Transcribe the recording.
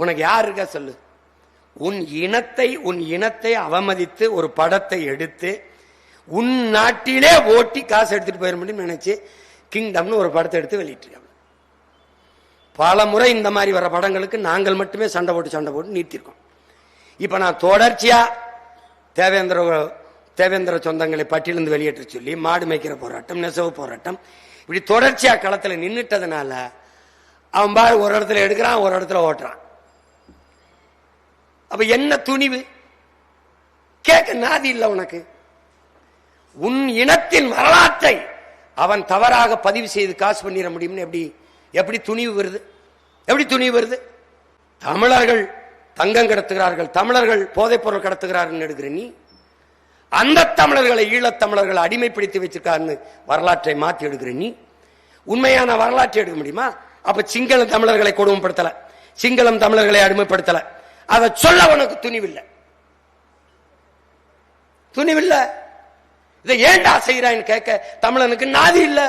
உனக்கு யார் இருக்கா சொல்லு. உன் இனத்தை அவமதித்து ஒரு படத்தை எடுத்து உன் நாட்டிலே ஓட்டி காசு எடுத்துட்டு போயிட முடியும் நினைச்சு கிங்டம்னு ஒரு படத்தை எடுத்து வெளியிட்டிருக்காங்க. பல முறை இந்த மாதிரி வர படங்களுக்கு நாங்கள் மட்டுமே சண்டை போட்டு நிறுத்திருக்கோம். இப்ப நான் தொடர்ச்சியா தேவேந்திர சொந்தங்களை பட்டியலிருந்து வெளியேற்ற சொல்லி மாடு மேய்க்கிற போராட்டம், நெசவு போராட்டம், இப்படி தொடர்ச்சியா களத்தில் நின்றுட்டதுனால அவன் பாரு ஒரு இடத்துல எடுக்கிறான், ஒரு இடத்துல ஓட்டுறான். அப்ப என்ன துணிவு கேட்க நாதி இல்ல உனக்கு. உன் இனத்தின் வரலாற்றை அவன் தவறாக பதிவு செய்து காசு பண்ணிட முடியும்னு எப்படி துணிவு வருது? எப்படி துணிவு வருது? தமிழர்கள் தங்கம் கடத்துகிறார்கள், தமிழர்கள் போதைப் பொருள் கடத்துகிறார்கள் எடுக்கிற நீ, அந்த தமிழர்களை ஈழத்தமிழர்களை அடிமைப்படுத்தி வச்சிருக்காருன்னு வரலாற்றை மாற்றி எடுக்கிற நீ உண்மையான வரலாற்றை எடுக்க முடியுமா? அப்ப சிங்களம் தமிழர்களை கொடுமைப்படுத்தல, சிங்களம் தமிழர்களை அடிமைப்படுத்தல, அதை சொல்ல உனக்கு துணிவில்லை. இதை ஏண்டா செய்யறான்னு கேட்க தமிழனுக்கு நாதி இல்லை.